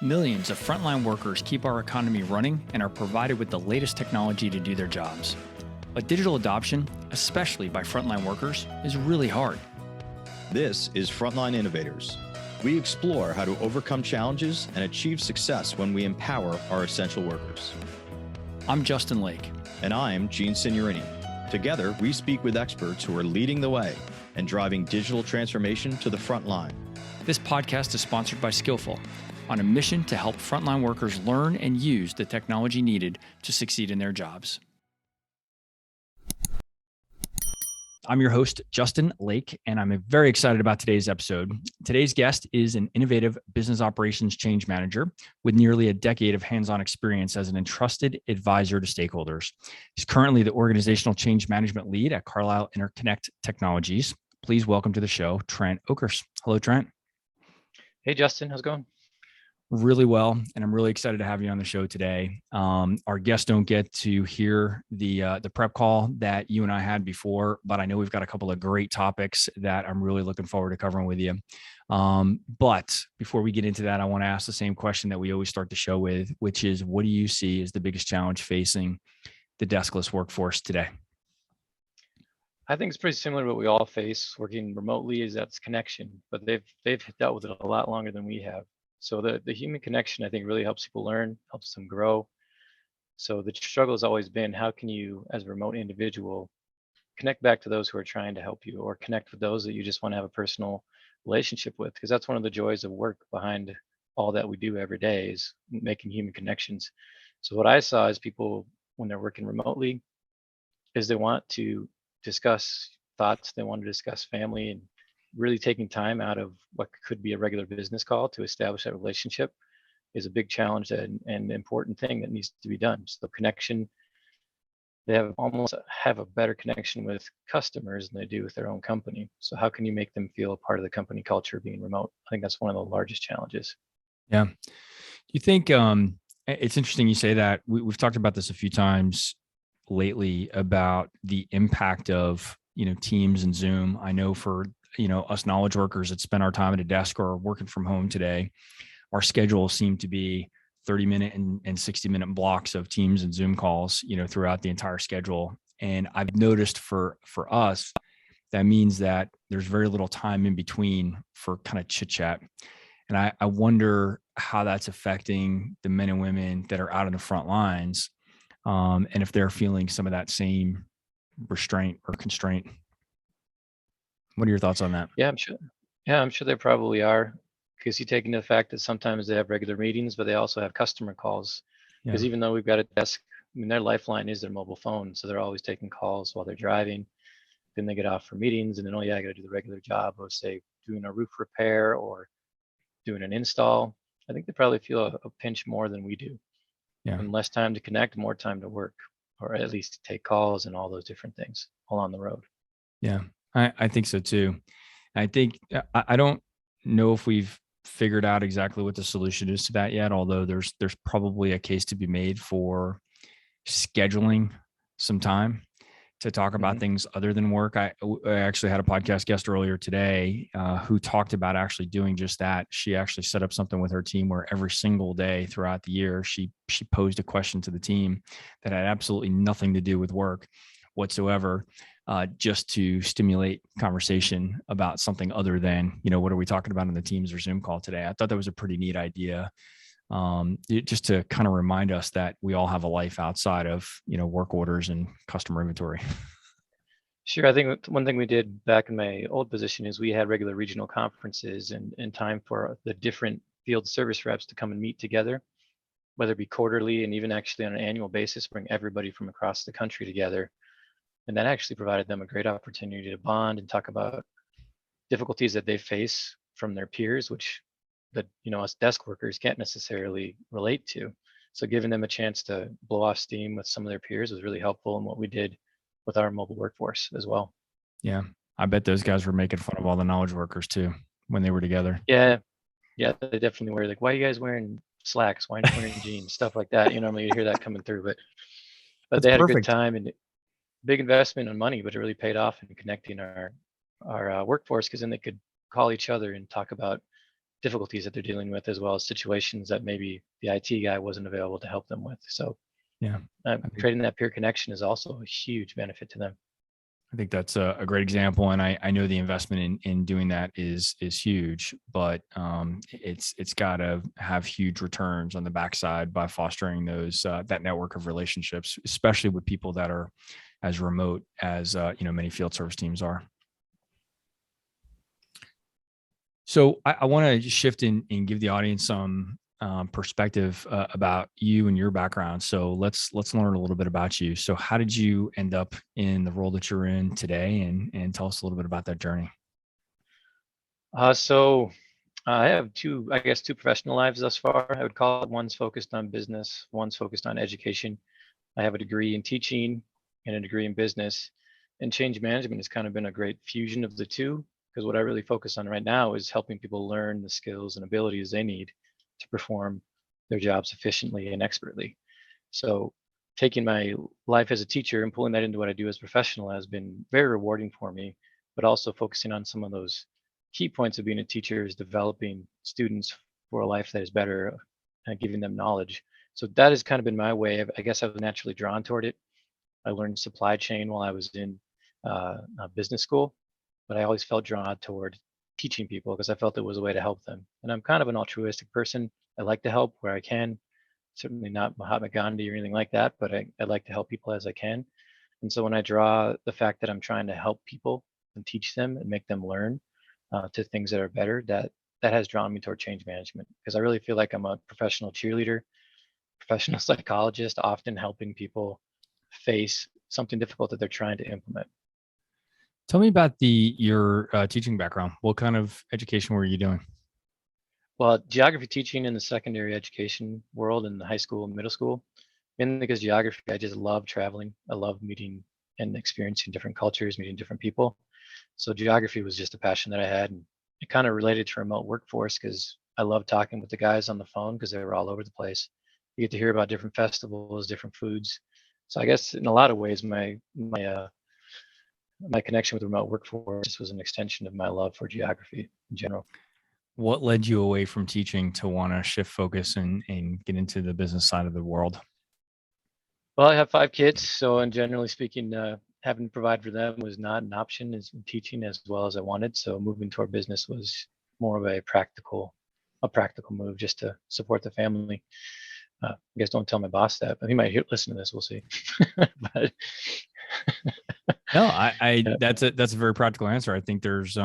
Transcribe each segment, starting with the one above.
Millions of frontline workers keep our economy running and are provided with the latest technology to do their jobs. But digital adoption, especially by frontline workers, is really hard. This is Frontline Innovators. We explore how to overcome challenges and achieve success when we empower our essential workers. I'm Justin Lake. And I'm Gene Signorini. Together, we speak with experts who are leading the way and driving digital transformation to the front line. This podcast is sponsored by Skillful, on a mission to help frontline workers learn and use the technology needed to succeed in their jobs. I'm your host, Justin Lake, and I'm very excited about today's episode. Today's guest is an innovative business operations change manager with nearly a decade of hands-on experience as an entrusted advisor to stakeholders. He's currently the organizational change management lead at Carlisle Interconnect Technologies. Please welcome to the show, Trent Oelkers. Hello, Trent. Hey, Justin. How's it going? Really well, and I'm really excited to have you on the show today. Our guests don't get to hear the prep call that you and I had before, but I know we've got a couple of great topics that I'm really looking forward to covering with you. But before we get into that, I want to ask the same question that we always start the show with, which is, what do you see as the biggest challenge facing the deskless workforce today? I think it's pretty similar to what we all face working remotely, is that's connection, but they've dealt with it a lot longer than we have. So the human connection, I think, really helps people learn, helps them grow. So the struggle has always been, how can you, as a remote individual, connect back to those who are trying to help you, or connect with those that you just want to have a personal relationship with? Because that's one of the joys of work behind all that we do every day, is making human connections. So what I saw is people, when they're working remotely, is they want to discuss thoughts, they want to discuss family, and really taking time out of what could be a regular business call to establish that relationship is a big challenge and important thing that needs to be done. So the connection, they have a better connection with customers than they do with their own company. So how can you make them feel a part of the company culture being remote? I think that's one of the largest challenges. Yeah. Do you think it's interesting you say that? We've talked about this a few times lately about the impact of, Teams and Zoom. I know for us knowledge workers that spend our time at a desk or working from home today, our schedules seem to be 30-minute and 60-minute blocks of Teams and Zoom calls, throughout the entire schedule. And I've noticed for us, that means that there's very little time in between for kind of chit chat. And I wonder how that's affecting the men and women that are out on the front lines, and if they're feeling some of that same restraint or constraint. What are your thoughts on that? Yeah, I'm sure. Yeah, I'm sure they probably are, because you take into the fact that sometimes they have regular meetings, but they also have customer calls. Because even though we've got a desk, their lifeline is their mobile phone. So they're always taking calls while they're driving. Then they get off for meetings, and then, I got to do the regular job of, say, doing a roof repair or doing an install. I think they probably feel a pinch more than we do. Yeah. And less time to connect, more time to work, or at least take calls and all those different things while on the road. Yeah, I think so too. I think I don't know if we've figured out exactly what the solution is to that yet, although there's probably a case to be made for scheduling some time to talk about things other than work. I actually had a podcast guest earlier today who talked about actually doing just that. She actually set up something with her team where every single day throughout the year, she posed a question to the team that had absolutely nothing to do with work whatsoever, just to stimulate conversation about something other than, what are we talking about in the Teams or Zoom call today? I thought that was a pretty neat idea. Just to kind of remind us that we all have a life outside of, work orders and customer inventory. Sure. I think one thing we did back in my old position is we had regular regional conferences and time for the different field service reps to come and meet together, whether it be quarterly and even actually on an annual basis, bring everybody from across the country together. And that actually provided them a great opportunity to bond and talk about difficulties that they face from their peers, which that us desk workers can't necessarily relate to. So giving them a chance to blow off steam with some of their peers was really helpful in what we did with our mobile workforce as well. Yeah, I bet those guys were making fun of all the knowledge workers too when they were together. Yeah, they definitely were. Like, why are you guys wearing slacks? Why aren't you wearing jeans? Stuff like that. Normally you hear that coming through, but That's they had perfect. a good time and big investment in money, but it really paid off in connecting our workforce, because then they could call each other and talk about difficulties that they're dealing with, as well as situations that maybe the IT guy wasn't available to help them with. So Yeah. creating that peer connection is also a huge benefit to them. I think that's a great example, and I know the investment in doing that is huge, but it's got to have huge returns on the backside by fostering those that network of relationships, especially with people that are as remote as many field service teams are. So I want to shift and give the audience some perspective about you and your background. So let's learn a little bit about you. So how did you end up in the role that you're in today, and tell us a little bit about that journey? So I have two professional lives thus far. I would call it, one's focused on business, one's focused on education. I have a degree in teaching and a degree in business, and change management has kind of been a great fusion of the two, because what I really focus on right now is helping people learn the skills and abilities they need to perform their jobs efficiently and expertly. So taking my life as a teacher and pulling that into what I do as a professional has been very rewarding for me, but also focusing on some of those key points of being a teacher is developing students for a life that is better and giving them knowledge. So that has kind of been my way. I guess I was naturally drawn toward it. I learned supply chain while I was in business school, but I always felt drawn toward teaching people because I felt it was a way to help them. And I'm kind of an altruistic person. I like to help where I can. Certainly not Mahatma Gandhi or anything like that, but I like to help people as I can. And so when I draw the fact that I'm trying to help people and teach them and make them learn to things that are better, that has drawn me toward change management, because I really feel like I'm a professional cheerleader, professional psychologist, often helping people face something difficult that they're trying to implement. Tell me about your teaching background. What kind of education were you doing? Well, geography teaching in the secondary education world, in the high school and middle school, mainly because geography, I just love traveling. I love meeting and experiencing different cultures, meeting different people. So geography was just a passion that I had, and it kind of related to remote workforce because I love talking with the guys on the phone because they were all over the place. You get to hear about different festivals, different foods. So I guess in a lot of ways, my connection with remote workforce was an extension of my love for geography in general. What led you away from teaching to want to shift focus and get into the business side of the world? Well, I have 5 kids, so and generally speaking, having to provide for them was not an option as in teaching as well as I wanted. So moving toward business was more of a practical move just to support the family. I guess don't tell my boss that, but he might listen to this. We'll see. But No, I yeah. that's a very practical answer. I think there's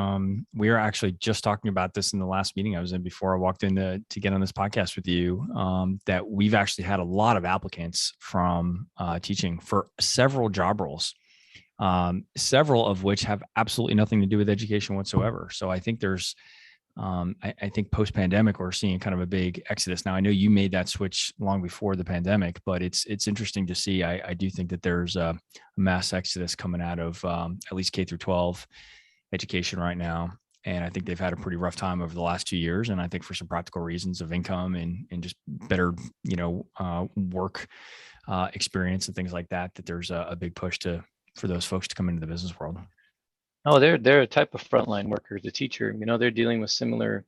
we are actually just talking about this in the last meeting I was in before I walked in to get on this podcast with you. That we've actually had a lot of applicants from teaching for several job roles, several of which have absolutely nothing to do with education whatsoever. So I think there's I think post-pandemic, we're seeing kind of a big exodus. Now, I know you made that switch long before the pandemic, but it's interesting to see. I do think that there's a mass exodus coming out of at least K through 12 education right now. And I think they've had a pretty rough time over the last 2 years. And I think for some practical reasons of income and just better, work experience and things like that, that there's a big push for those folks to come into the business world. Oh, they're a type of frontline worker, the teacher. They're dealing with similar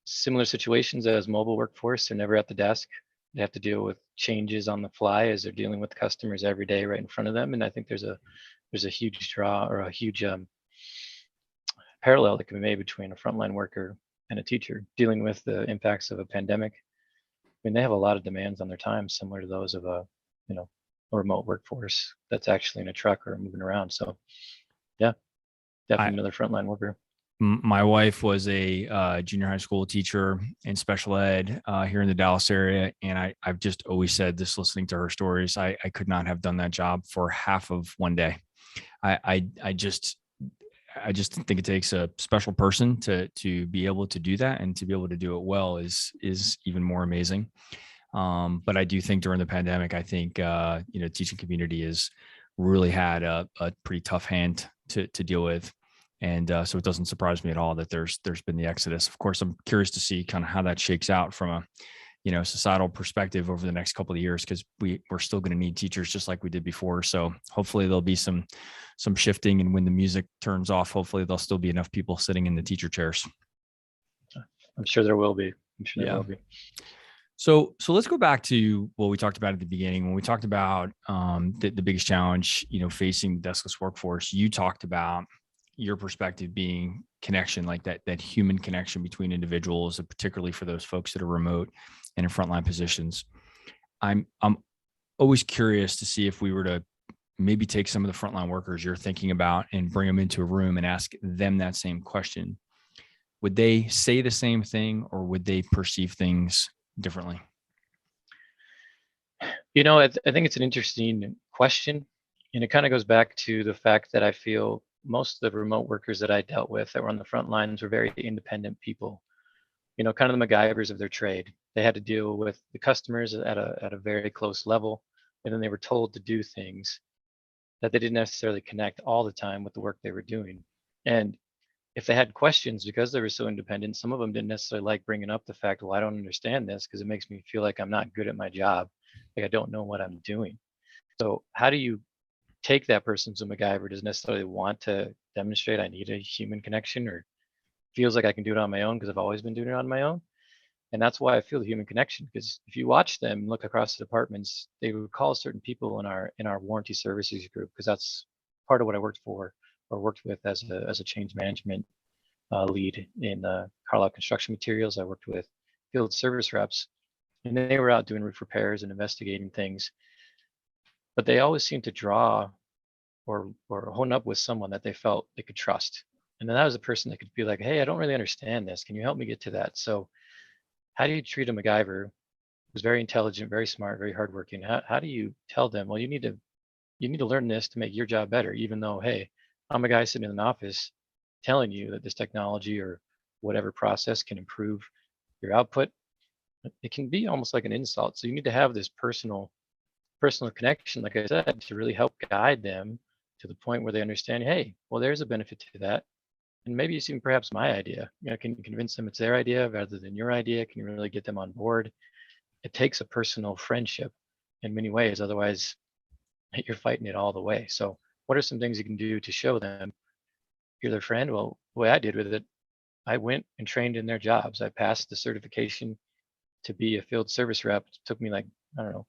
situations as mobile workforce. They're never at the desk. They have to deal with changes on the fly as they're dealing with customers every day right in front of them. And I think there's a huge draw, or a huge parallel that can be made between a frontline worker and a teacher dealing with the impacts of a pandemic. They have a lot of demands on their time, similar to those of a remote workforce that's actually in a truck or moving around. So yeah, definitely another frontline worker. My wife was a junior high school teacher in special ed here in the Dallas area. And I've just always said this, listening to her stories, I could not have done that job for half of one day. I just think it takes a special person to be able to do that, and to be able to do it well is even more amazing. But I do think during the pandemic, I think, teaching community has really had a pretty tough hand to deal with. And so it doesn't surprise me at all that there's been the exodus. Of course, I'm curious to see kind of how that shakes out from a societal perspective over the next couple of years, because we're still going to need teachers just like we did before. So hopefully there'll be some shifting, and when the music turns off, hopefully there'll still be enough people sitting in the teacher chairs. I'm sure there will be. I'm sure there Yeah. will be. So let's go back to what we talked about at the beginning when we talked about the biggest challenge, facing the deskless workforce. You talked about your perspective being connection, like that human connection between individuals, and particularly for those folks that are remote and in frontline positions. I'm always curious to see if we were to maybe take some of the frontline workers you're thinking about and bring them into a room and ask them that same question. Would they say the same thing, or would they perceive things differently? I think it's an interesting question. And it kind of goes back to the fact that I feel most of the remote workers that I dealt with that were on the front lines were very independent people, kind of the MacGyvers of their trade. They had to deal with the customers at a very close level. And then they were told to do things that they didn't necessarily connect all the time with the work they were doing. And if they had questions, because they were so independent, some of them didn't necessarily like bringing up the fact, well, I don't understand this because it makes me feel like I'm not good at my job. Like I don't know what I'm doing. So how do you take that person to MacGyver doesn't necessarily want to demonstrate I need a human connection or feels like I can do it on my own because I've always been doing it on my own? And that's why I feel the human connection, because if you watch them look across the departments, they would call certain people in our warranty services group, because that's part of what I worked for or worked with as a change management lead in Carlisle Construction Materials. I worked with field service reps, and they were out doing roof repairs and investigating things, but they always seemed to draw or hone up with someone that they felt they could trust. And then that was a person that could be like, hey, I don't really understand this. Can you help me get to that? So how do you treat a MacGyver who's very intelligent, very smart, very hardworking? How do you tell them, well, you need to learn this to make your job better, even though, hey, I'm a guy sitting in an office telling you that this technology or whatever process can improve your output. It can be almost like an insult. So you need to have this personal connection, like I said, to really help guide them to the point where they understand, hey, well, there's a benefit to that. And maybe it's even perhaps my idea. Can you convince them it's their idea rather than your idea? Can you really get them on board? It takes a personal friendship in many ways. Otherwise, you're fighting it all the way. So what are some things you can do to show them you're their friend? Well, the way I did with it, I went and trained in their jobs. I passed the certification to be a field service rep. It took me like, I don't know,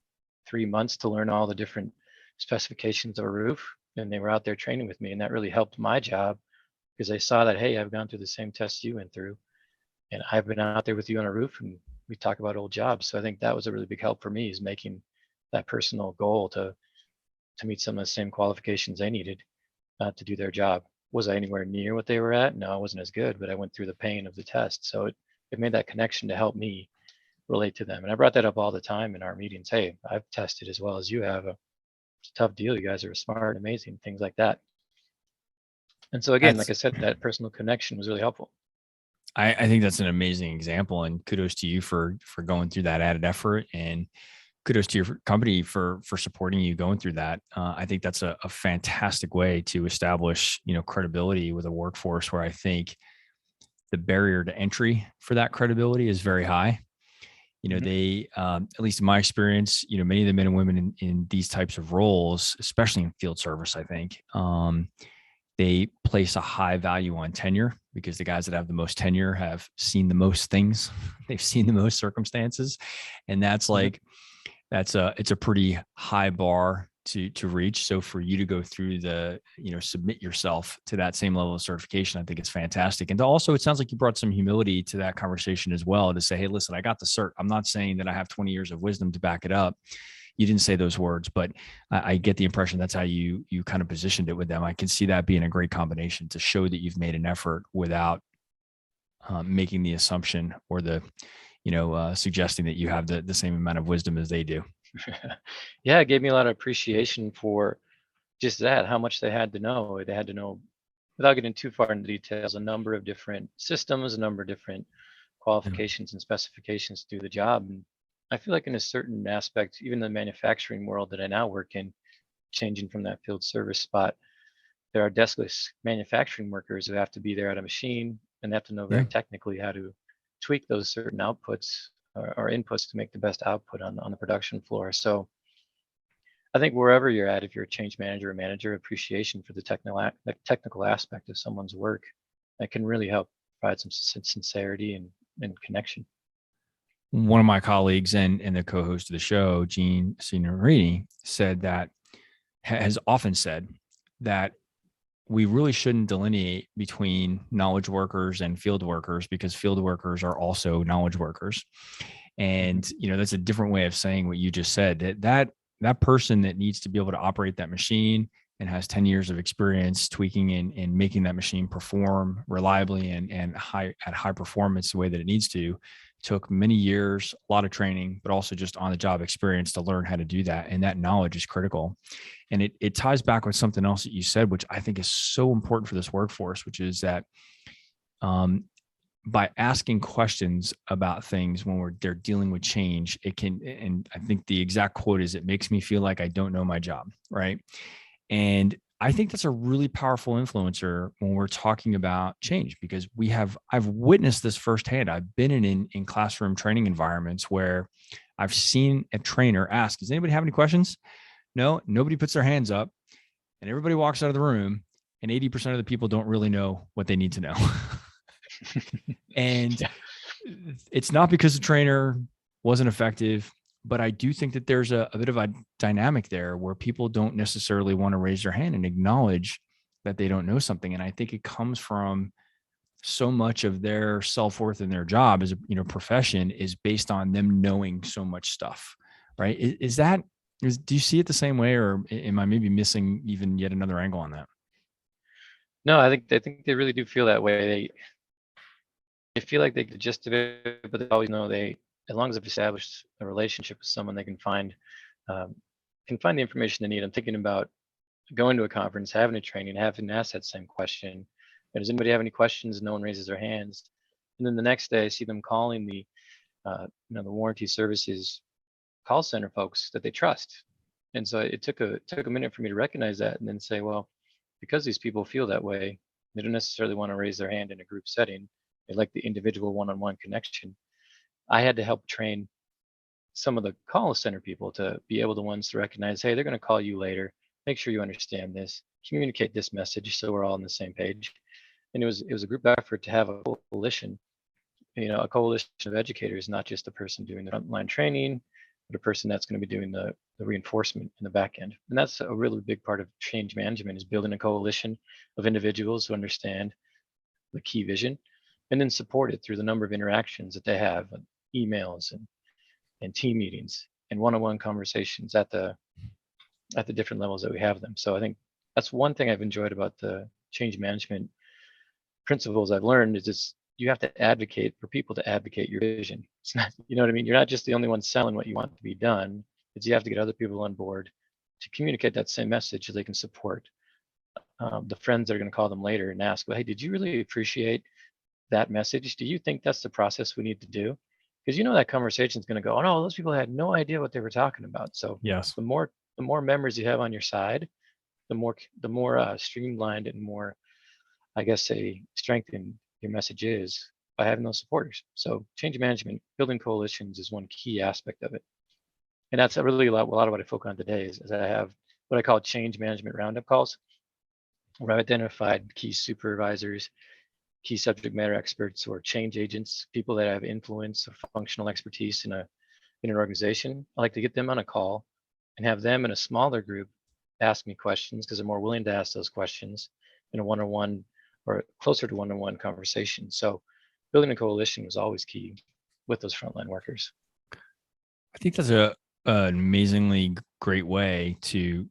3 months to learn all the different specifications of a roof. And they were out there training with me. And that really helped my job because they saw that, hey, I've gone through the same tests you went through. And I've been out there with you on a roof and we talk about old jobs. So I think that was a really big help for me, is making that personal goal to meet some of the same qualifications they needed to do their job. Was I anywhere near what they were at? No, I wasn't as good, but I went through the pain of the test. So it made that connection to help me relate to them. And I brought that up all the time in our meetings. Hey, I've tested as well as you have. It's a tough deal. You guys are smart, amazing, things like that. And so again, like That's I said, that personal connection was really helpful. I think that's an amazing example, and kudos to you for going through that added effort, and kudos to your company for supporting you going through that. I think that's a fantastic way to establish credibility with a workforce where I think the barrier to entry for that credibility is very high. Mhm. They at least in my experience, many of the men and women in these types of roles, especially in field service, I think they place a high value on tenure, because the guys that have the most tenure have seen the most things. They've seen the most circumstances. And that's Mhm. like, it's a pretty high bar to reach. So for you to go through submit yourself to that same level of certification, I think it's fantastic. And also, it sounds like you brought some humility to that conversation as well, to say, hey, listen, I got the cert. I'm not saying that I have 20 years of wisdom to back it up. You didn't say those words, but I get the impression that's how you kind of positioned it with them. I can see that being a great combination to show that you've made an effort without making the assumption or the suggesting that you have the same amount of wisdom as they do. Yeah, it gave me a lot of appreciation for just that, how much they had to know. They had to know, without getting too far into details, a number of different systems, a number of different Yeah. qualifications and specifications to do the job. And I feel like in a certain aspect, even the manufacturing world that I now work in, changing from that field service spot, there are deskless manufacturing workers who have to be there at a machine and they have to know Yeah. very technically how to tweak those certain outputs or inputs to make the best output on the production floor. So I think wherever you're at, if you're a change manager or manager, appreciation for the technical aspect of someone's work that can really help provide some sincerity and and connection. One of my colleagues and the co-host of the show, Gene Signorini, said that has often said that we really shouldn't delineate between knowledge workers and field workers, because field workers are also knowledge workers. And, that's a different way of saying what you just said, that person that needs to be able to operate that machine and has 10 years of experience tweaking and making that machine perform reliably and at high performance the way that it needs to, took many years, a lot of training, but also just on the job experience to learn how to do that. And that knowledge is critical. And it ties back with something else that you said, which I think is so important for this workforce, which is that by asking questions about things when they're dealing with change, it can, and I think the exact quote is, it makes me feel like I don't know my job. Right. And I think that's a really powerful influencer when we're talking about change, because I've witnessed this firsthand. I've been in classroom training environments where I've seen a trainer ask, does anybody have any questions? No, nobody puts their hands up, and everybody walks out of the room, and 80% of the people don't really know what they need to know. And it's not because the trainer wasn't effective, but I do think that there's a bit of a dynamic there where people don't necessarily want to raise their hand and acknowledge that they don't know something. And I think it comes from so much of their self-worth in their job as a profession is based on them knowing so much stuff, right? Do you see it the same way, or am I maybe missing even yet another angle on that? No, I think they really do feel that way. They feel like they get the gist of it, but they always know as long as they've established a relationship with someone, they can find the information they need. I'm thinking about going to a conference, having a training, having asked that same question. Does anybody have any questions? No one raises their hands. And then the next day, I see them calling the warranty services call center folks that they trust. And so it took a minute for me to recognize that, and then say, well, because these people feel that way, they don't necessarily want to raise their hand in a group setting. They like the individual one-on-one connection. I had to help train some of the call center people to be able to recognize, hey, they're going to call you later. Make sure you understand this. Communicate this message so we're all on the same page. And it was a group effort to have a coalition, a coalition of educators, not just the person doing the frontline training, but a person that's going to be doing the reinforcement in the back end. And that's a really big part of change management, is building a coalition of individuals who understand the key vision, and then support it through the number of interactions that they have, emails and team meetings and one-on-one conversations at the different levels that we have them. So I think that's one thing I've enjoyed about the change management principles I've learned, is you have to advocate for people to advocate your vision. It's not, you know what I mean? You're not just the only one selling what you want to be done. It's you have to get other people on board to communicate that same message so they can support the friends that are going to call them later and ask, well, hey, did you really appreciate that message? Do you think that's the process we need to do? Because that conversation is going to go, oh no, those people had no idea what they were talking about. So Yes. the more members you have on your side, the more streamlined and more, I guess, strengthened your message is by having those supporters. So change management, building coalitions is one key aspect of it. And that's really a lot of what I focus on today is I have what I call change management roundup calls, where I've identified key supervisors, key subject matter experts, or change agents, people that have influence or functional expertise in an organization. I like to get them on a call and have them in a smaller group ask me questions, because they're more willing to ask those questions in a one-on-one or closer to one-on-one conversation. So building a coalition was always key with those frontline workers. I think that's an amazingly great way to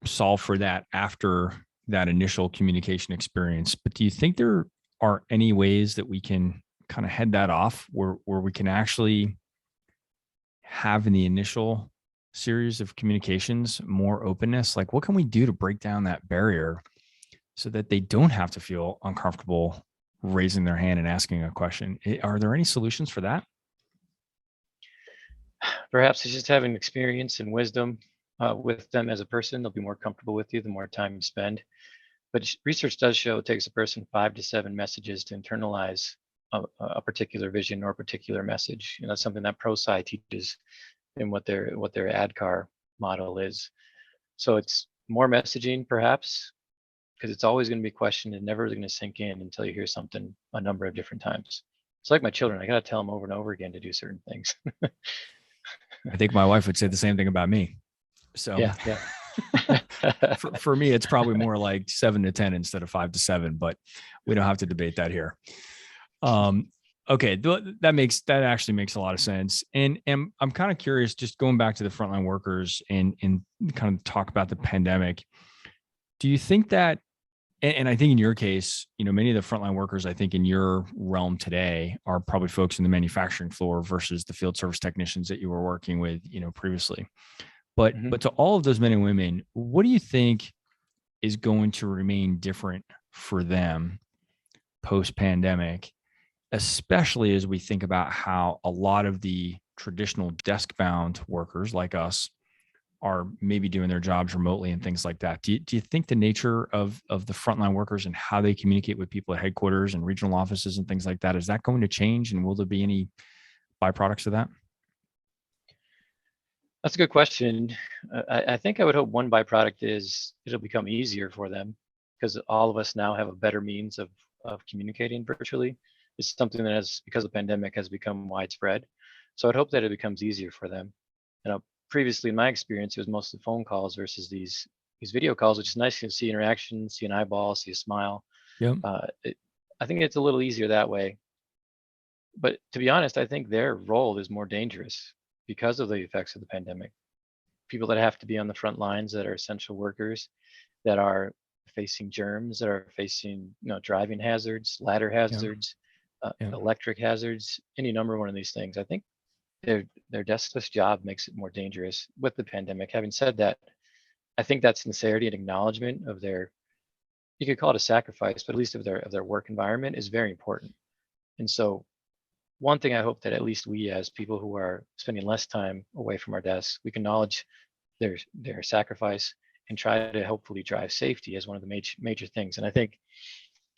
solve for that after that initial communication experience. But do you think there are any ways that we can kind of head that off where we can actually have in the initial series of communications more openness? Like, what can we do to break down that barrier so that they don't have to feel uncomfortable raising their hand and asking a question? Are there any solutions for that? Perhaps it's just having experience and wisdom with them as a person. They'll be more comfortable with you the more time you spend. But research does show it takes a person 5 to 7 messages to internalize a particular vision or a particular message. That's something that ProSci teaches in what their ADKAR model is. So it's more messaging, perhaps, because it's always going to be questioned and never really going to sink in until you hear something a number of different times. It's like my children. I got to tell them over and over again to do certain things. I think my wife would say the same thing about me. So Yeah. for me, it's probably more like 7 to 10 instead of 5 to 7, but we don't have to debate that here. Okay, that actually makes a lot of sense. And I'm kind of curious, just going back to the frontline workers and kind of talk about the pandemic. Do you think that, and I think in your case, many of the frontline workers, I think in your realm today are probably folks in the manufacturing floor versus the field service technicians that you were working with, previously. But to all of those men and women, what do you think is going to remain different for them post-pandemic, especially as we think about how a lot of the traditional desk-bound workers like us are maybe doing their jobs remotely and things like that? Do you think the nature of the frontline workers and how they communicate with people at headquarters and regional offices and things like that, is that going to change? And will there be any byproducts of that? That's a good question. I think I would hope one byproduct is it'll become easier for them because all of us now have a better means of communicating virtually. It's something that has, because the pandemic has become widespread. So I'd hope that it becomes easier for them. Previously in my experience, it was mostly phone calls versus these video calls, which is nice to see interaction, see an eyeball, see a smile. Yep. I think it's a little easier that way. But to be honest, I think their role is more dangerous because of the effects of the pandemic. People that have to be on the front lines, that are essential workers, that are facing germs, that are facing driving hazards, ladder hazards, electric hazards, any number of one of these things. I think their deskless job makes it more dangerous with the pandemic. Having said that, I think that sincerity and acknowledgement of their, you could call it a sacrifice, but at least of their work environment is very important. And so one thing I hope that at least we, as people who are spending less time away from our desks, we can acknowledge their sacrifice and try to hopefully drive safety as one of the major things. And I think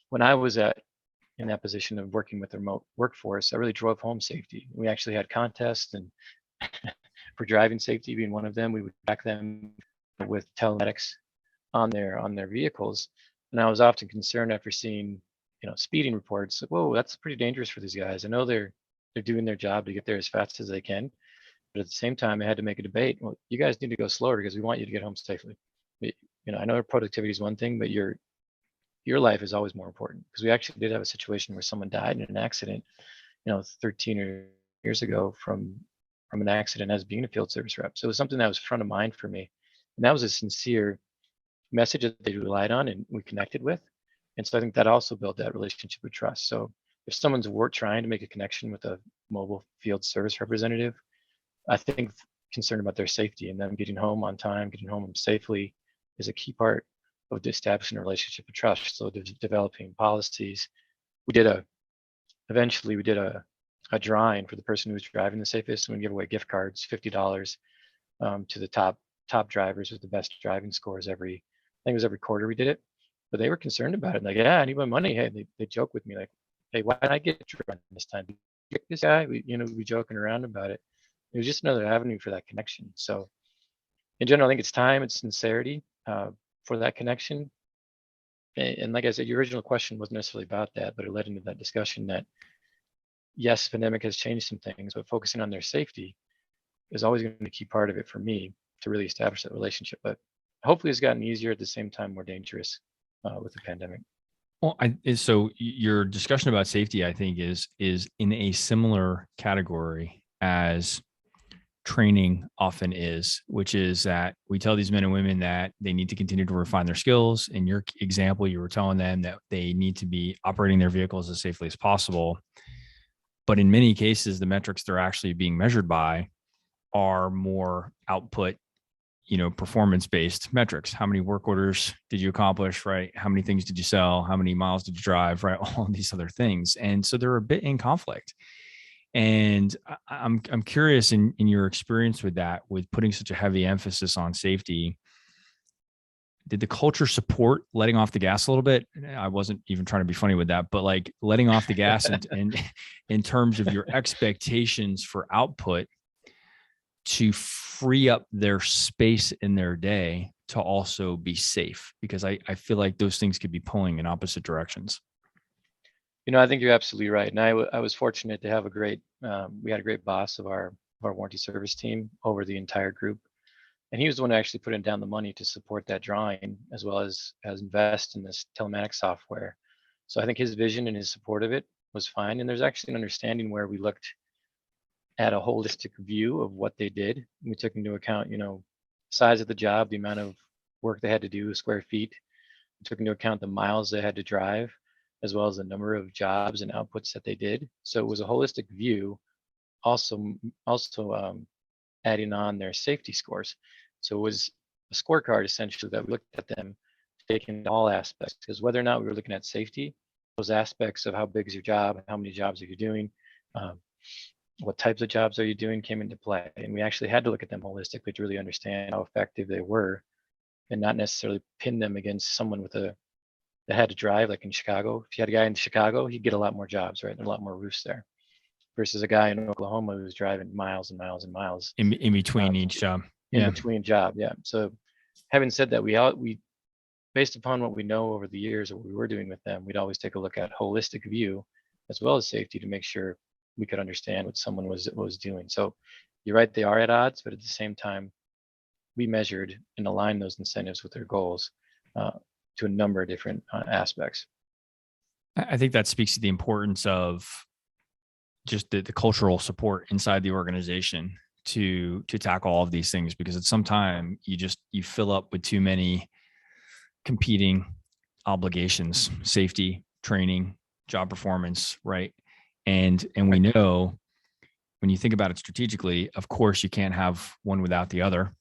when I was in that position of working with the remote workforce, I really drove home safety. We actually had contests, and for driving safety being one of them, we would track them with telematics on their vehicles. And I was often concerned after seeing speeding reports. Like, whoa, that's pretty dangerous for these guys. I know they're doing their job to get there as fast as they can, but at the same time, I had to make a debate. Well, you guys need to go slower because we want you to get home safely. I know productivity is one thing, but your life is always more important, because we actually did have a situation where someone died in an accident, 13 years ago from an accident as being a field service rep. So it was something that was front of mind for me. And that was a sincere message that they relied on and we connected with. And so I think that also built that relationship of trust. So if someone's trying to make a connection with a mobile field service representative, I think concerned about their safety and them getting home on time, getting home safely is a key part of establishing a relationship of trust. So developing policies. Eventually we did a drawing for the person who was driving the safest, and we give away gift cards, $50 to the top drivers with the best driving scores I think it was every quarter we did it. But they were concerned about it. Like, yeah, I need my money. Hey, they joke with me like, hey, why did I get driven this time? This guy, we be joking around about it. It was just another avenue for that connection. So in general, I think it's time, it's sincerity for that connection. And like I said, your original question wasn't necessarily about that, but it led into that discussion that yes, pandemic has changed some things, but focusing on their safety is always going to be a key part of it for me to really establish that relationship. But hopefully it's gotten easier, at the same time more dangerous with the pandemic. Well, so your discussion about safety, I think, is in a similar category as training often is, which is that we tell these men and women that they need to continue to refine their skills. In your example, you were telling them that they need to be operating their vehicles as safely as possible. But in many cases, the metrics they're actually being measured by are more output, performance-based metrics. How many work orders did you accomplish, right? How many things did you sell? How many miles did you drive, right? All of these other things. And so they're a bit in conflict. And I'm curious in your experience with that, with putting such a heavy emphasis on safety, did the culture support letting off the gas a little bit? I wasn't even trying to be funny with that, but like letting off the gas and in terms of your expectations for output to free up their space in their day to also be safe, because I feel like those things could be pulling in opposite directions. I think you're absolutely right. And I was fortunate to have a great, we had a great boss of our warranty service team over the entire group. And he was the one who actually put in down the money to support that drawing as well as invest in this telematics software. So I think his vision and his support of it was fine. And there's actually an understanding where we looked at a holistic view of what they did. We took into account, size of the job, the amount of work they had to do, square feet. We took into account the miles they had to drive, as well as the number of jobs and outputs that they did. So it was a holistic view, also adding on their safety scores. So it was a scorecard essentially that we looked at them, taking all aspects, because whether or not we were looking at safety, those aspects of how big is your job, how many jobs are you doing, um, what types of jobs are you doing came into play. And we actually had to look at them holistically to really understand how effective they were and not necessarily pin them against someone that had to drive, like in Chicago. If you had a guy in Chicago, he'd get a lot more jobs, right? And a lot more roofs there versus a guy in Oklahoma who's driving miles and miles and miles in between each job. in Yeah. between job. Yeah. So having said that, we based upon what we know over the years of what we were doing with them, we'd always take a look at holistic view as well as safety to make sure we could understand what someone was doing. So you're right, they are at odds, but at the same time, we measured and aligned those incentives with their goals to a number of different aspects. I think that speaks to the importance of just the cultural support inside the organization to tackle all of these things, because at some time you fill up with too many competing obligations, safety, training, job performance, right? And we know when you think about it strategically, of course you can't have one without the other.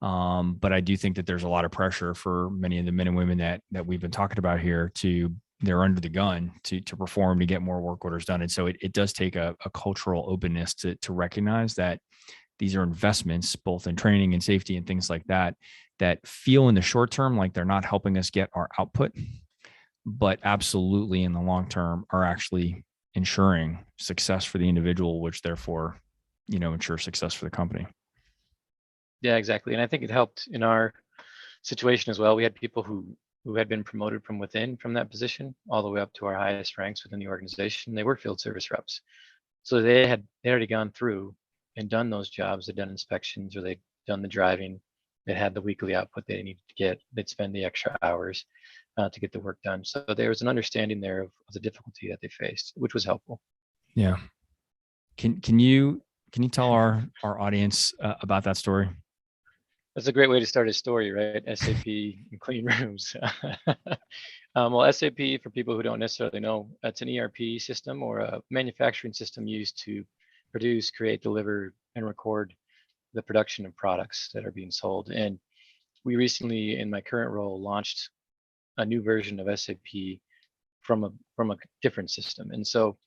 But I do think that there's a lot of pressure for many of the men and women that we've been talking about here they're under the gun to perform, to get more work orders done. And so it does take a cultural openness to recognize that these are investments both in training and safety and things like that feel in the short term like they're not helping us get our output, but absolutely in the long term are actually ensuring success for the individual, which therefore, ensures success for the company. Yeah, exactly. And I think it helped in our situation as well. We had people who had been promoted from within from that position all the way up to our highest ranks within the organization. They were field service reps. So they had already gone through and done those jobs. They'd done inspections or they'd done the driving. They had the weekly output they needed to get. They'd spend the extra hours to get the work done. So there was an understanding there of the difficulty that they faced, which was helpful. Yeah. Can you tell our audience about that story? That's a great way to start a story, right? SAP and clean rooms. Well, SAP, for people who don't necessarily know, that's an ERP system or a manufacturing system used to produce, create, deliver, and record the production of products that are being sold. And we recently, in my current role, launched a new version of SAP from a different system. And so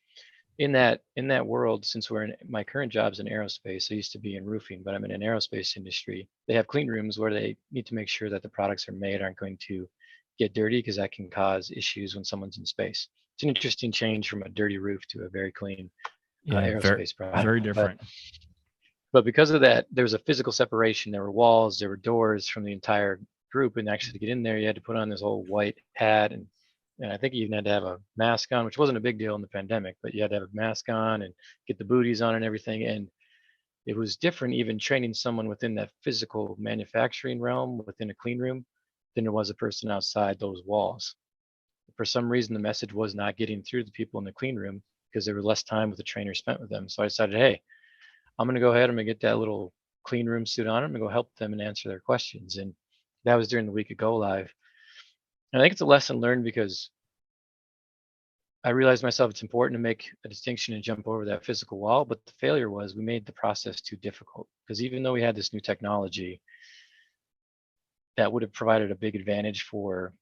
in that world, since my current job's in aerospace, I used to be in roofing, but I'm in an aerospace industry. They have clean rooms where they need to make sure that the products are made aren't going to get dirty, because that can cause issues when someone's in space. It's an interesting change from a dirty roof to a very clean aerospace product. Very different. But because of that, there was a physical separation. There were walls, there were doors from the entire group, and actually to get in there, you had to put on this whole white hat, and I think you even had to have a mask on, which wasn't a big deal in the pandemic, but you had to have a mask on and get the booties on and everything. And it was different even training someone within that physical manufacturing realm within a clean room than it was a person outside those walls. For some reason, the message was not getting through to the people in the clean room because there was less time with the trainer spent with them. So I decided, hey, I'm going to go ahead. I'm going to get that little clean room suit on. I'm going to go help them and answer their questions. And that was during the week of Go Live. And I think it's a lesson learned because I realized myself it's important to make a distinction and jump over that physical wall. But the failure was we made the process too difficult, because even though we had this new technology that would have provided a big advantage for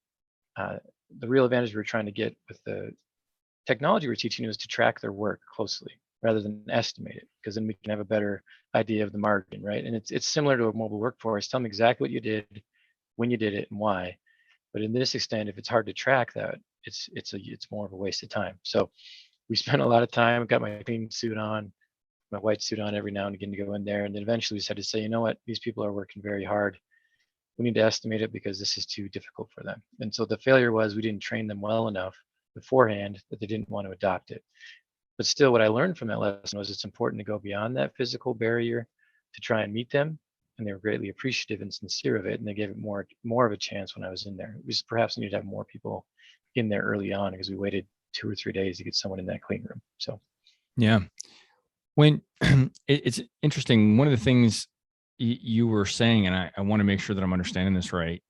the real advantage we were trying to get with the technology we're teaching was to track their work closely rather than estimate it, because then we can have a better idea of the margin, right? And it's similar to a mobile workforce. Tell them exactly what you did, when you did it, and why. But in this extent, if it's hard to track that, it's more of a waste of time. So we spent a lot of time, got my clean suit on, my white suit on every now and again to go in there. And then eventually we had to say, you know what, these people are working very hard. We need to estimate it because this is too difficult for them. And so the failure was we didn't train them well enough beforehand that they didn't want to adopt it. But still, what I learned from that lesson was it's important to go beyond that physical barrier to try and meet them. And they were greatly appreciative and sincere of it. And they gave it more of a chance when I was in there. We just perhaps needed to have more people in there early on because we waited 2 or 3 days to get someone in that clean room. So, yeah. When it's interesting, one of the things you were saying, and I want to make sure that I'm understanding this right.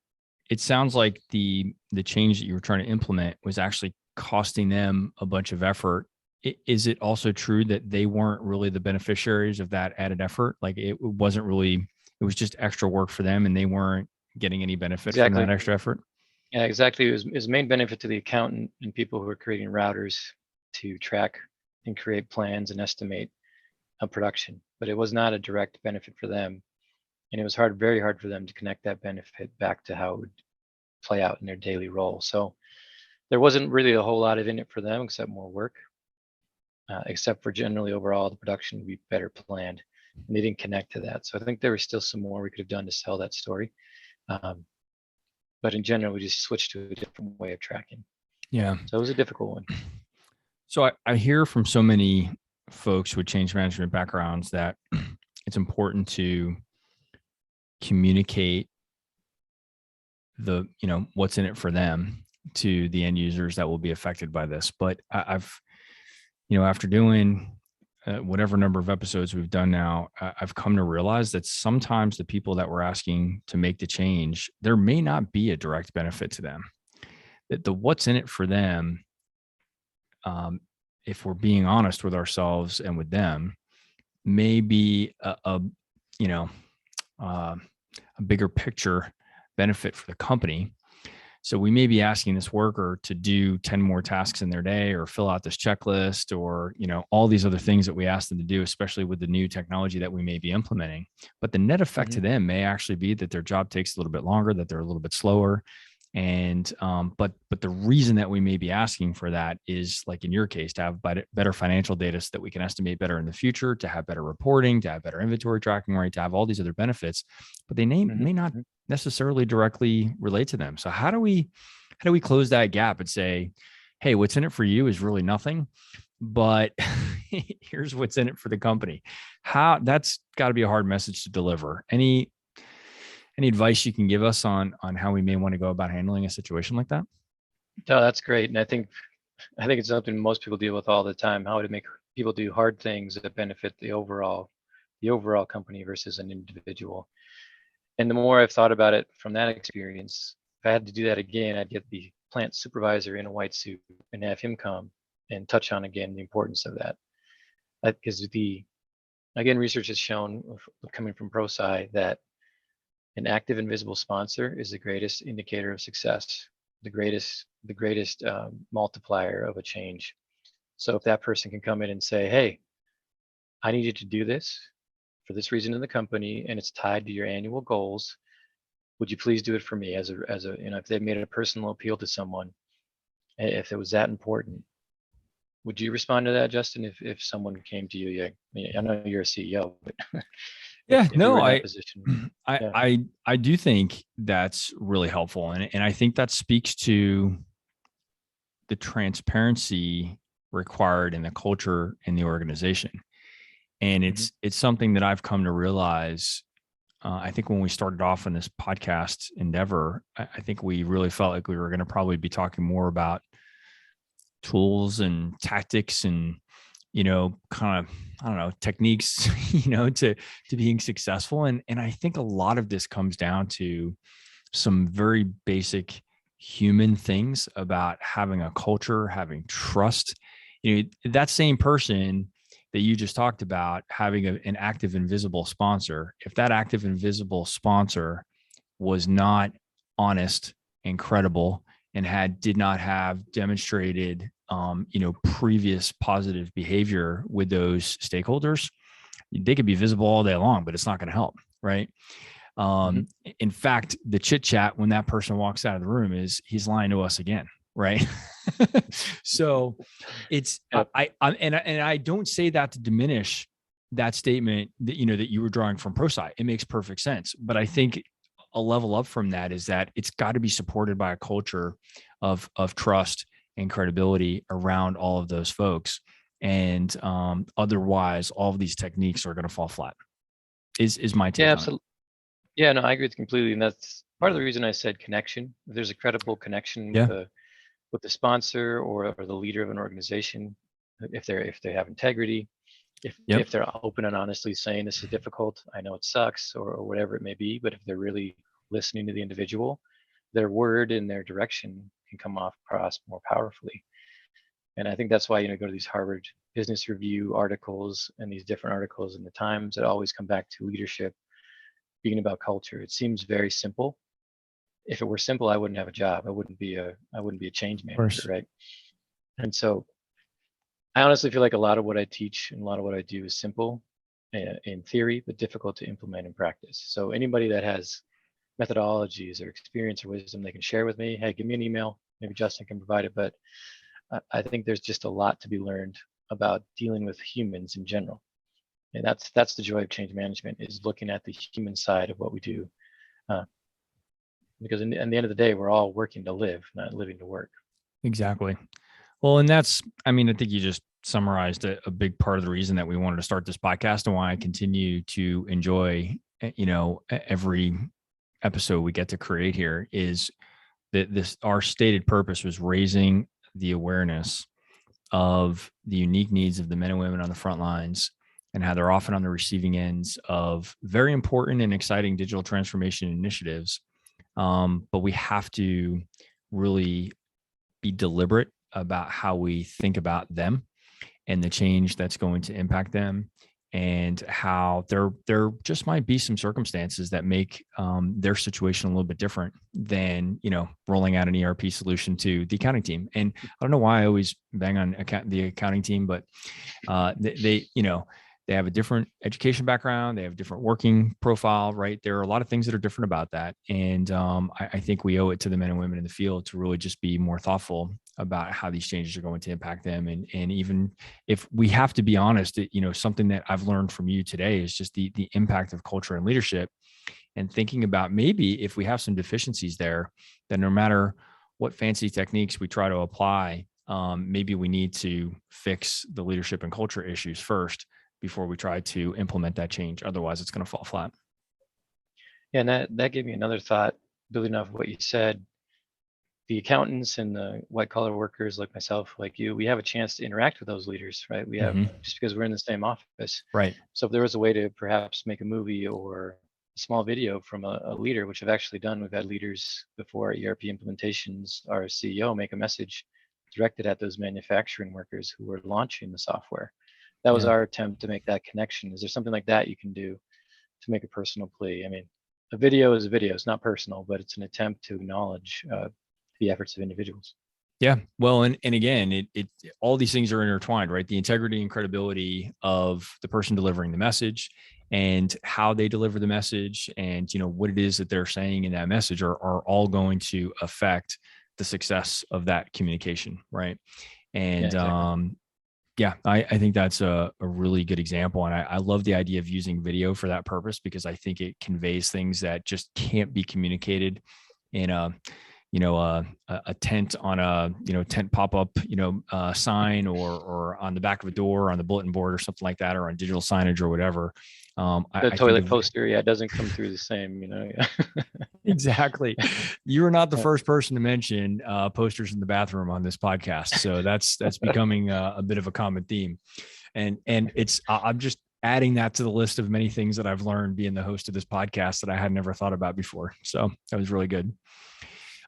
It sounds like the change that you were trying to implement was actually costing them a bunch of effort. Is it also true that they weren't really the beneficiaries of that added effort? Like it wasn't really, it was just extra work for them and they weren't getting any benefit from that extra effort? Yeah, exactly. It was main benefit to the accountant and people who are creating routers to track and create plans and estimate a production, but it was not a direct benefit for them. And it was very hard for them to connect that benefit back to how it would play out in their daily role. So there wasn't really a whole lot of in it for them except more work, except for generally overall the production would be better planned. And they didn't connect to that. So I think there was still some more we could have done to sell that story. But in general, we just switched to a different way of tracking. Yeah. So it was a difficult one. So I hear from so many folks with change management backgrounds that it's important to communicate what's in it for them to the end users that will be affected by this. But I've, after doing whatever number of episodes we've done now, I've come to realize that sometimes the people that we're asking to make the change, there may not be a direct benefit to them. That the what's in it for them, if we're being honest with ourselves and with them, may be a bigger picture benefit for the company. So we may be asking this worker to do 10 more tasks in their day or fill out this checklist or, all these other things that we ask them to do, especially with the new technology that we may be implementing. But the net effect to them may actually be that their job takes a little bit longer, that they're a little bit slower. And, but the reason that we may be asking for that is, like in your case, to have better financial data so that we can estimate better in the future, to have better reporting, to have better inventory tracking, right? To have all these other benefits, but they may not necessarily directly relate to them. So how do we close that gap and say, hey, what's in it for you is really nothing, but here's what's in it for the company? That's got to be a hard message to deliver. Any advice you can give us on how we may want to go about handling a situation like that? No, that's great. And I think it's something most people deal with all the time, how to make people do hard things that benefit the overall company versus an individual. And the more I've thought about it from that experience, if I had to do that again, I'd get the plant supervisor in a white suit and have him come and touch on again the importance of that. Because research has shown, coming from ProSci, that an active and visible sponsor is the greatest indicator of success, the greatest multiplier of a change. So if that person can come in and say, hey, I need you to do this for this reason in the company, and it's tied to your annual goals, would you please do it for me? As a if they made a personal appeal to someone, if it was that important, would you respond to that, Justin? If someone came to you, I know you're a CEO, but yeah, no, I I do think that's really helpful, and I think that speaks to the transparency required in the culture in the organization. And it's something that I've come to realize. I think when we started off on this podcast endeavor, I think we really felt like we were going to probably be talking more about tools and tactics and, techniques, to being successful. And I think a lot of this comes down to some very basic human things about having a culture, having trust. That same person that you just talked about, having an active and visible sponsor, if that active and visible sponsor was not honest and credible and did not have demonstrated, previous positive behavior with those stakeholders, they could be visible all day long, but it's not going to help. Right. In fact, the chit chat when that person walks out of the room is he's lying to us again. Right. So it's, I don't say that to diminish that statement that, that you were drawing from ProSci. It makes perfect sense. But I think a level up from that is that it's got to be supported by a culture of trust and credibility around all of those folks. And otherwise, all of these techniques are going to fall flat. Is my take Yeah, on it. absolutely. Yeah, no, I agree with you completely, and that's part of the reason I said connection. If there's a credible connection Yeah. with the sponsor or the leader of an organization, if they have integrity, Yep. if they're open and honestly saying this is difficult, I know it sucks, or whatever it may be, but if they're really listening to the individual, their word and their direction can come off across more powerfully. And I think that's why, go to these Harvard Business Review articles and these different articles in the Times that always come back to leadership being about culture. It seems very simple. If it were simple, I wouldn't have a job. I wouldn't be a change Of manager, course. right? And so I honestly feel like a lot of what I teach and a lot of what I do is simple in theory, but difficult to implement in practice. So anybody that has methodologies or experience or wisdom they can share with me, hey, give me an email. Maybe Justin can provide it. But I think there's just a lot to be learned about dealing with humans in general. And that's the joy of change management, is looking at the human side of what we do. Because in the end of the day, we're all working to live, not living to work. Exactly. Well, and that's, I mean, I think you just summarized a big part of the reason that we wanted to start this podcast and why I continue to enjoy, every episode we get to create here, is that our stated purpose was raising the awareness of the unique needs of the men and women on the front lines and how they're often on the receiving ends of very important and exciting digital transformation initiatives. But we have to really be deliberate about how we think about them and the change that's going to impact them, and how there just might be some circumstances that make their situation a little bit different than rolling out an ERP solution to the accounting team. And I don't know why I always bang on the accounting team, but they have a different education background. They have a different working profile, right? There are a lot of things that are different about that. And I think we owe it to the men and women in the field to really just be more thoughtful about how these changes are going to impact them. And even if we have to be honest, something that I've learned from you today is just the impact of culture and leadership, and thinking about maybe if we have some deficiencies there, then no matter what fancy techniques we try to apply, maybe we need to fix the leadership and culture issues first before we try to implement that change. Otherwise, it's going to fall flat. Yeah, and that gave me another thought, building off of what you said. The accountants and the white collar workers like myself, like you, we have a chance to interact with those leaders, right? We have, just because we're in the same office. Right. So if there was a way to perhaps make a movie or a small video from a leader, which I've actually done, we've had leaders before ERP implementations, our CEO make a message directed at those manufacturing workers who were launching the software. That was our attempt to make that connection. Is there something like that you can do to make a personal plea? I mean, a video is a video. It's not personal, but it's an attempt to acknowledge the efforts of individuals. Yeah. Well, and again, it all these things are intertwined, right? The integrity and credibility of the person delivering the message and how they deliver the message, and what it is that they're saying in that message are all going to affect the success of that communication, right? And I think that's a really good example. And I love the idea of using video for that purpose, because I think it conveys things that just can't be communicated in a tent on a, tent pop-up, sign, or on the back of a door, on the bulletin board or something like that, or on digital signage or whatever. The toilet poster, it doesn't come through the same, Exactly. You are not the first person to mention posters in the bathroom on this podcast. So that's becoming a bit of a common theme. And I'm just adding that to the list of many things that I've learned being the host of this podcast that I had never thought about before. So that was really good.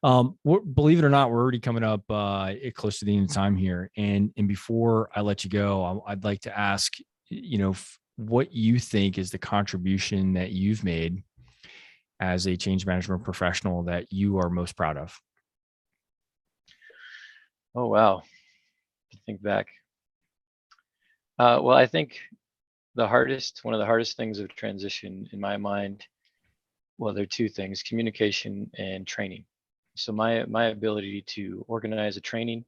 Believe it or not, we're already coming up close to the end of time here. And before I let you go, I'd like to ask, what you think is the contribution that you've made as a change management professional that you are most proud of. Oh, wow. To think back. Well, I think one of the hardest things of transition in my mind, well, there are two things: communication and training. So my ability to organize a training,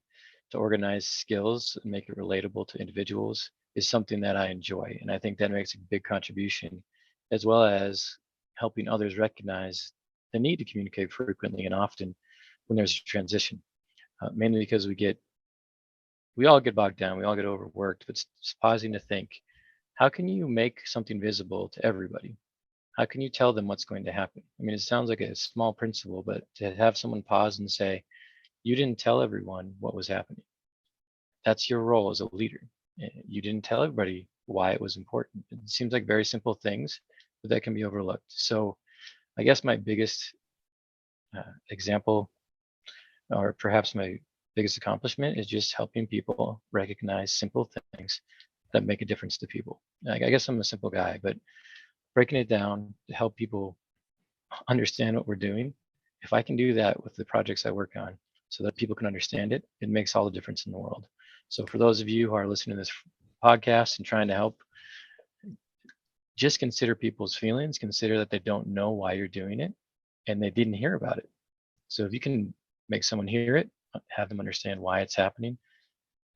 to organize skills and make it relatable to individuals is something that I enjoy. And I think that makes a big contribution, as well as helping others recognize the need to communicate frequently and often when there's a transition, mainly because we get we all get bogged down, we all get overworked, but just pausing to think, how can you make something visible to everybody? How can you tell them what's going to happen? I mean, it sounds like a small principle, but to have someone pause and say, you didn't tell everyone what was happening. That's your role as a leader. You didn't tell everybody why it was important. It seems like very simple things, but that can be overlooked. So I guess my biggest example, or perhaps my biggest accomplishment, is just helping people recognize simple things that make a difference to people. Like, I guess I'm a simple guy, but breaking it down to help people understand what we're doing, if I can do that with the projects I work on so that people can understand it, it makes all the difference in the world. So for those of you who are listening to this podcast and trying to help, just consider people's feelings, consider that they don't know why you're doing it and they didn't hear about it. So if you can make someone hear it, have them understand why it's happening,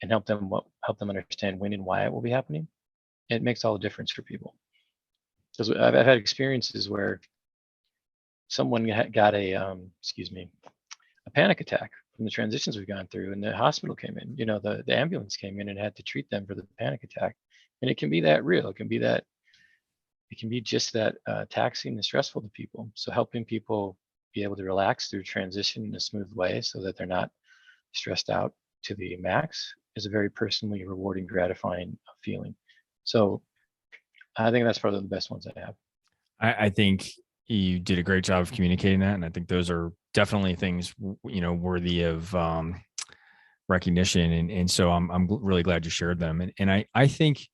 and help them understand when and why it will be happening, it makes all the difference for people. Because I've had experiences where someone got a panic attack from the transitions we've gone through, and the hospital came in. The ambulance came in and had to treat them for the panic attack, and it can be that real. It can be just that taxing and stressful to people. So helping people be able to relax through transition in a smooth way, so that they're not stressed out to the max, is a very personally rewarding, gratifying feeling. So I think that's probably the best ones I have. I think you did a great job of communicating that. And I think those are definitely things, worthy of recognition. And so I'm really glad you shared them. And I think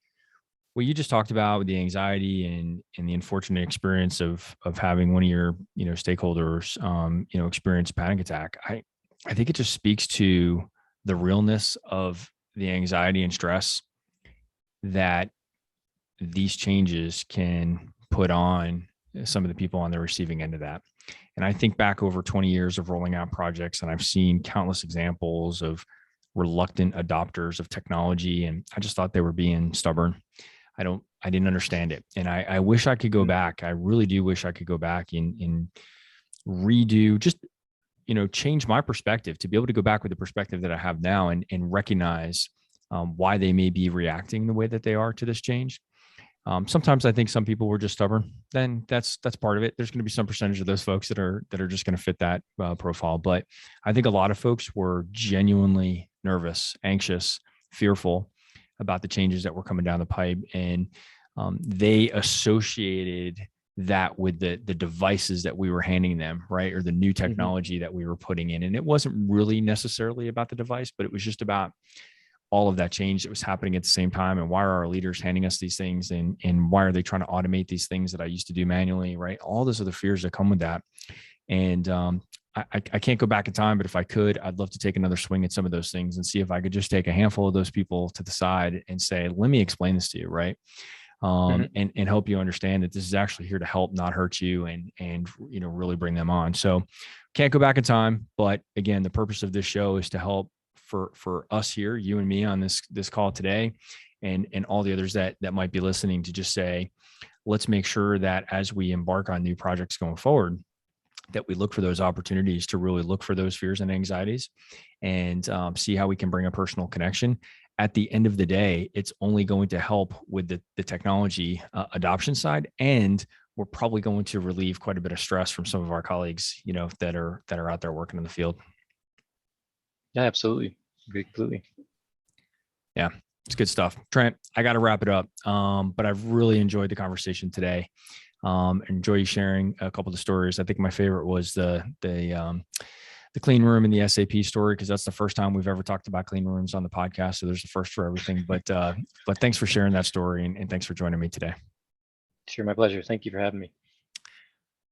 what you just talked about with the anxiety and the unfortunate experience of having one of your, stakeholders, experience a panic attack. I think it just speaks to the realness of the anxiety and stress that these changes can put on some of the people on the receiving end of that. And I think back over 20 years of rolling out projects, and I've seen countless examples of reluctant adopters of technology. And I just thought they were being stubborn. I didn't understand it. And I wish I could go back. I really do wish I could go back and redo, just, change my perspective, to be able to go back with the perspective that I have now and recognize why they may be reacting the way that they are to this change. Sometimes I think some people were just stubborn. Then that's part of it. There's going to be some percentage of those folks that are just going to fit that profile. But I think a lot of folks were genuinely nervous, anxious, fearful about the changes that were coming down the pipe, and they associated that with the devices that we were handing them, right, or the new technology that we were putting in. And it wasn't really necessarily about the device, but it was just about all of that change that was happening at the same time. And why are our leaders handing us these things? And why are they trying to automate these things that I used to do manually, right? All those other fears that come with that. And I can't go back in time, but if I could, I'd love to take another swing at some of those things and see if I could just take a handful of those people to the side and say, let me explain this to you, right? And help you understand that this is actually here to help, not hurt you, and really bring them on. So can't go back in time, but again, the purpose of this show is to help for us here, you and me on this call today, and all the others that might be listening, to just say, let's make sure that as we embark on new projects going forward, that we look for those opportunities to really look for those fears and anxieties, and see how we can bring a personal connection. At the end of the day, it's only going to help with the technology adoption side, and we're probably going to relieve quite a bit of stress from some of our colleagues, that are out there working in the field. Yeah, absolutely. Completely. Yeah, it's good stuff. Trent, I got to wrap it up. But I've really enjoyed the conversation today. Enjoy you sharing a couple of the stories. I think my favorite was the clean room and the SAP story, because that's the first time we've ever talked about clean rooms on the podcast. So there's a first for everything. But thanks for sharing that story, and thanks for joining me today. Sure, my pleasure. Thank you for having me.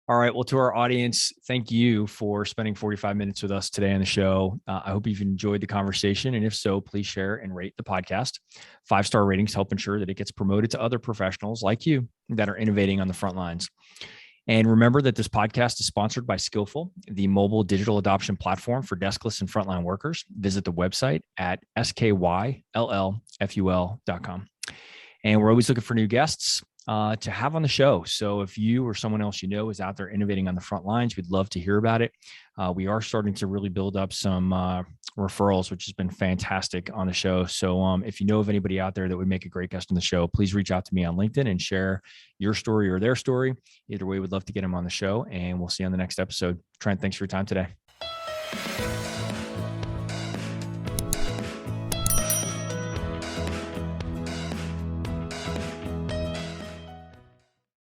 All right. Well, to our audience, thank you for spending 45 minutes with us today on the show. I hope you've enjoyed the conversation. And if so, please share and rate the podcast. 5-star ratings help ensure that it gets promoted to other professionals like you that are innovating on the front lines. And remember that this podcast is sponsored by Skillful, the mobile digital adoption platform for deskless and frontline workers. Visit the website at skyllful.com. And we're always looking for new guests. to have on the show. So if you or someone else you know is out there innovating on the front lines, we'd love to hear about it. We are starting to really build up some referrals, which has been fantastic on the show. So if you know of anybody out there that would make a great guest on the show, please reach out to me on LinkedIn and share your story or their story. Either way, we'd love to get them on the show, and we'll see you on the next episode. Trent, thanks for your time today.